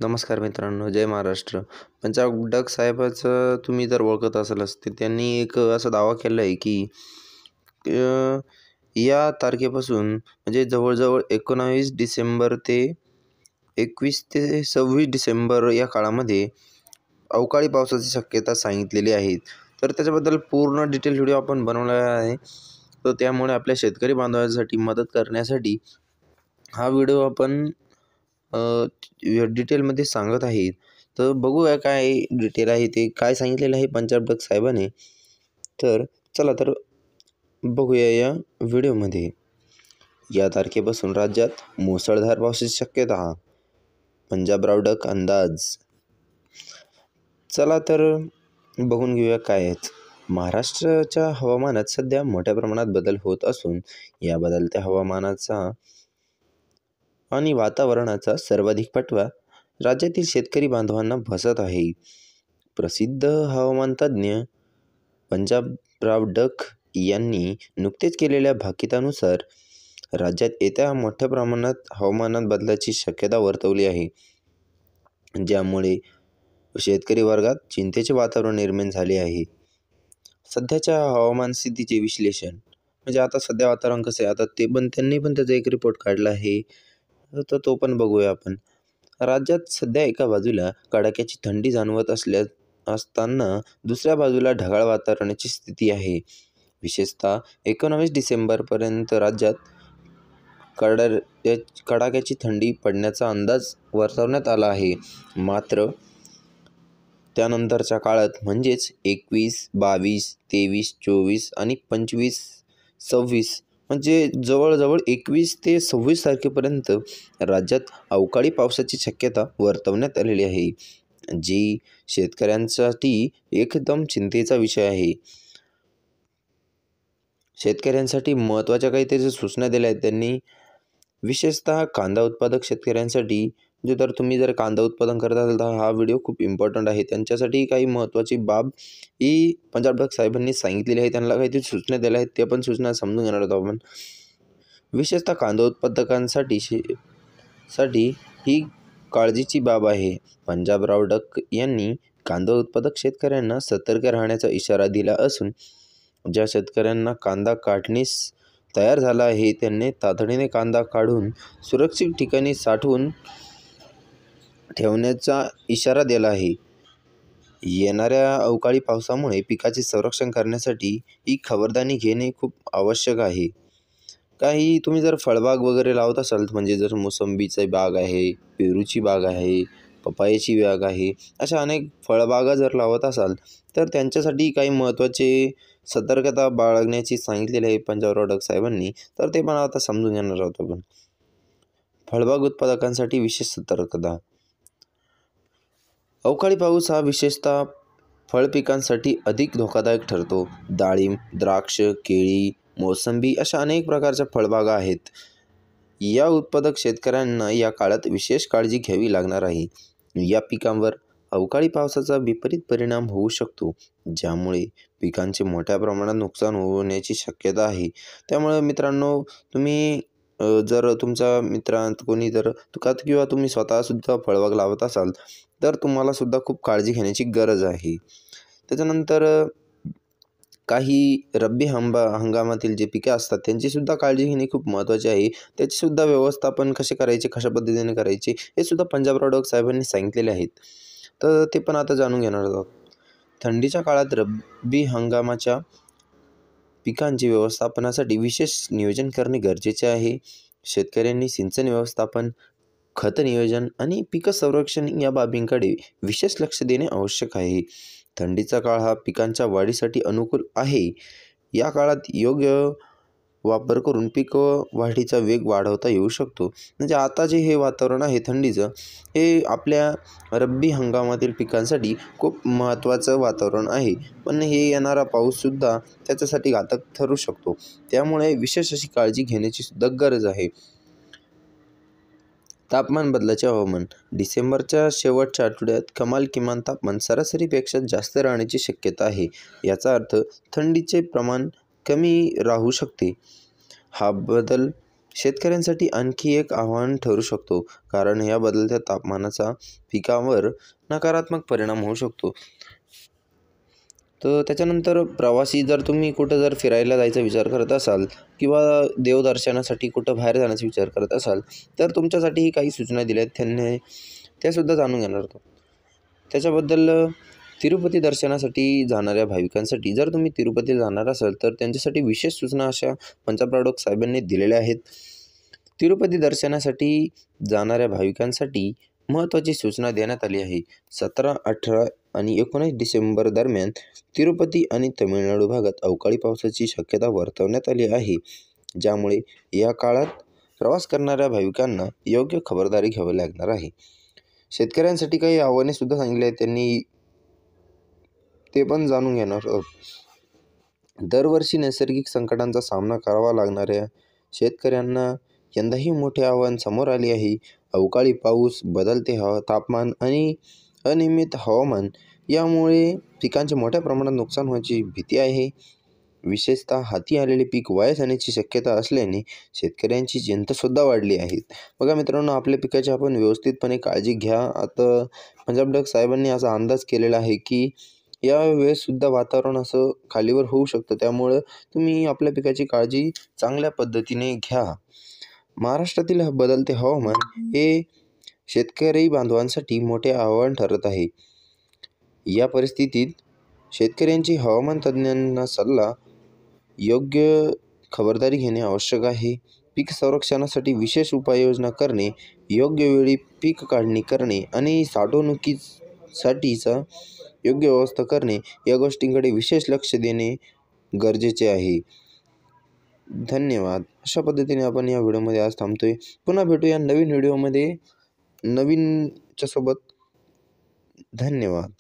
नमस्कार मित्रांनो, जय महाराष्ट्र. पंजाब डक साहेबाचं तुम्ही जर ओळखत असालच, तर त्यांनी एक असा दावा केला आहे, की अ, या तारखेपासून म्हणजे जवळ-जवळ 19 डिसेंबर ते 21 ते 26 डिसेंबर या काळामध्ये अवकाळी पावसाची शक्यता सांगितलेली आहे. तर त्याच्याबद्दल पूर्ण डिटेल व्हिडिओ आपण बनवलेला आहे. तर त्यामुळे आपल्या शेतकरी बांधवांसाठी मदत करण्यासाठी हा व्हिडिओ आपण डिटेलमध्ये सांगत आहे. तर बघूया काय डिटेल आहे ते काय सांगितलेलं आहे पंजाब डक साहेबांनी. तर चला तर बघूया या व्हिडिओमध्ये. या तारखेपासून राज्यात मुसळधार पावसाची शक्यता. पंजाबराव डक अंदाज. चला तर बघून घेऊया काय आहेत. महाराष्ट्राच्या हवामानात सध्या मोठ्या प्रमाणात बदल होत असून या बदलत्या हवामानाचा आणि वातावरणाचा सर्वाधिक फटका राज्यातील शेतकरी बांधवांना बसत आहे. प्रसिद्ध हवामान तज्ज्ञ पंजाबराव डक यांनी नुकतेच केलेल्या भाकितानुसार राज्यात येत्या मोठ्या प्रमाणात हवामानात बदलाची शक्यता वर्तवली आहे, ज्यामुळे शेतकरी वर्गात चिंतेचे वातावरण निर्माण झाले आहे. सध्याच्या हवामान स्थितीचे विश्लेषण म्हणजे आता सध्या वातावरण कसं आहे, आता त्यांनी पण त्याचा एक रिपोर्ट काढला आहे. तर तो पण बघूया आपण. राज्यात सध्या एका बाजूला कडाक्याची थंडी जाणवत असताना दुसऱ्या बाजूला ढगाळ वातावरणाची स्थिती आहे. विशेषतः 19 डिसेंबरपर्यंत राज्यात कडाक्याची थंडी पडण्याचा अंदाज वर्तवण्यात आला आहे. मात्र त्यानंतरच्या काळात म्हणजेच 21, 22, 23, 24 आणि 25, 26 म्हणजे जवळजवळ 21 ते 26 तारखेपर्यंत राज्यात अवकाळी पावसाची शक्यता वर्तवण्यात आलेली आहे, जी शेतकऱ्यांसाठी एकदम चिंतेचा विषय आहे. शेतकऱ्यांसाठी महत्त्वाच्या काहीतरी सूचना दिल्या आहेत त्यांनी. विशेषतः कांदा उत्पादक शेतकऱ्यांसाठी जर तुम्ही कांदा उत्पादन करत असाल तर हा व्हिडिओ खूप इम्पॉर्टंट आहे. त्यांच्यासाठी काही महत्त्वाची बाब ही पंजाब डक साहेबांनी सांगितलेली आहे. त्यांना काहीतरी सूचना दिल्या आहेत, त्या पण सूचना समजून घेणार आहोत आपण. विशेषतः कांदा उत्पादकांसाठी ही काळजीची बाब आहे. पंजाबराव डक यांनी कांदा उत्पादक शेतकऱ्यांना सतर्क राहण्याचा इशारा दिला असून ज्या शेतकऱ्यांना कांदा काढणीस तयार झाला आहे त्यांनी तातडीने कांदा काढून सुरक्षित ठिकाणी साठवून ठेवण्याचा इशारा दिला आहे. येणाऱ्या अवकाळी पावसामुळे पिकाचे संरक्षण करण्यासाठी ही खबरदारी घेणे खूप आवश्यक आहे. काही तुम्ही जर फळबाग वगैरे लावत असाल, म्हणजे जर मोसंबीची बाग आहे, पेरूची बाग आहे, पपायाची बाग आहे, अशा अनेक फळबागा जर लावत असाल तर त्यांच्यासाठी काही महत्त्वाचे सतर्कता बाळगण्याची सांगितलेली आहे पंजाबराव डक साहेबांनी. तर ते पण आता समजून घेणार आहोत आपण. फळबाग उत्पादकांसाठी विशेष सतर्कता. अवकाळी पाऊस हा विशेषतः फळ पिकांसाठी अधिक धोकादायक ठरतो. डाळिंब, द्राक्ष, केळी, मोसंबी अशा अनेक प्रकारच्या फळबागा आहेत. या उत्पादक शेतकऱ्यांना या काळात विशेष काळजी घ्यावी लागणार आहे. या पिकांवर अवकाळी पावसाचा विपरीत परिणाम होऊ शकतो, ज्यामुळे पिकांचे मोठ्या प्रमाणात नुकसान होण्याची शक्यता आहे. त्यामुळे मित्रांनो, तुम्ही जर तुमच्या मित्रांत कोणी जर किंवा तुम्ही स्वतःसुद्धा फळबाग लावत असाल तर तुम्हाला सुद्धा खूप काळजी घेण्याची गरज आहे. त्याच्यानंतर काही रब्बी हंगामातील जे पिके असतात त्यांचीसुद्धा काळजी घेणे खूप महत्त्वाचे आहे. त्याचीसुद्धा व्यवस्थापन कसे करायचे, कशा पद्धतीने करायचे हे सुद्धा पंजाबराव डक साहेबांनी सांगितलेले आहेत. तर ते पण आता जाणून घेणार आहोत. थंडीच्या काळात रब्बी हंगामाच्या पिकांची व्यवस्थापनासाठी विशेष नियोजन करणे गरजेचे आहे. शेतकऱ्यांनी सिंचन व्यवस्थापन, खत नियोजन आणि पीक संरक्षण या बाबींकडे विशेष लक्ष देणे आवश्यक आहे. थंडीचा काळ हा पिकांच्या वाढीसाठी अनुकूल आहे. या काळात योग्य वापर करून पीक वाढीचा वेग वाढवता येऊ शकतो. म्हणजे आता जे हे वातावरण आहे थंडीचं, हे आपल्या रब्बी हंगामातील पिकांसाठी खूप महत्त्वाचं वातावरण आहे. पण हे येणारा पाऊससुद्धा त्याच्यासाठी घातक ठरू शकतो. त्यामुळे विशेष अशी काळजी घेण्याची सुद्धा गरज आहे. तापमान बदलाचे हवामान. डिसेंबरच्या शेवटच्या आठवड्यात कमाल किमान तापमान सरासरीपेक्षा जास्त राहण्याची शक्यता आहे. याचा अर्थ थंडीचे प्रमाण कमी राहू शकते. हा बदल शेतकऱ्यांसाठी आणखी एक आव्हान ठरू शकतो, कारण या बदलत्या तापमानाचा पिकावर नकारात्मक परिणाम होऊ शकतो. तर त्याच्यानंतर प्रवासी जर तुम्ही कुठं जर फिरायला जायचा विचार करत असाल किंवा देवदर्शनासाठी कुठं बाहेर जाण्याचा विचार करत असाल, तर तुमच्यासाठीही काही सूचना दिल्या आहेत त्यांनी, त्यासुद्धा जाणून घेणार आहोत. त्याच्याबद्दल तिरुपती दर्शनासाठी जाणाऱ्या भाविकांसाठी, जर तुम्ही तिरुपतीला जाणार असाल तर त्यांच्यासाठी विशेष सूचना अशा पंजाबराव साहेबांनी दिलेल्या आहेत. तिरुपती दर्शनासाठी जाणाऱ्या भाविकांसाठी महत्त्वाची सूचना देण्यात आली आहे. 17, 18 आणि 19 डिसेंबर दरम्यान तिरुपती आणि तमिळनाडू भागात अवकाळी पावसाची शक्यता वर्तवण्यात आली आहे, ज्यामुळे या काळात प्रवास करणाऱ्या भाविकांना योग्य खबरदारी घ्यावी लागणार आहे. शेतकऱ्यांसाठी काही आव्हाने सुद्धा सांगितले आहेत त्यांनी, ते पण जाणून घेणार आहोत. दरवर्षी नैसर्गिक संकटांचा सामना करावा लागणाऱ्या शेतकऱ्यांना यंदाही मोठे आव्हान समोर आले आहे. अवकाळी पाऊस, बदलते तापमान आणि अनियमित हवामान यामुळे पिकांचे मोठ्या प्रमाणात नुकसान होण्याची भीती आहे. विशेषतः हाती आलेले पीक वाया जाण्याची शक्यता असल्याने शेतकऱ्यांची चिंतासुद्धा वाढली आहे. बघा मित्रांनो, आपल्या पिकाची आपण व्यवस्थितपणे काळजी घ्या. आता पंजाबराव साहेबांनी असा अंदाज केलेला आहे की या वेळेससुद्धा वातावरण असं खालीवर होऊ शकतं, त्यामुळं तुम्ही आपल्या पिकाची काळजी चांगल्या पद्धतीने घ्या. महाराष्ट्रातील बदलते हवामान हे शेतकरी बांधवांसाठी मोठे आव्हान ठरत आहे. या परिस्थितीत शेतकऱ्यांची हवामान तज्ज्ञांना सल्ला, योग्य खबरदारी घेणे आवश्यक आहे. पीक संरक्षणासाठी विशेष उपाययोजना करणे, योग्य वेळी पीक काढणी करणे आणि साठवणुकीसाठीचा योग्य व्यवस्था करणे या गोष्टींकडे विशेष लक्ष देणे गरजेचे आहे. धन्यवाद. अशा पद्धतीने आपण या व्हिडिओमध्ये आज थांबतोय. पुन्हा भेटूया नवीन व्हिडिओमध्ये नवीनच्या सोबत. धन्यवाद.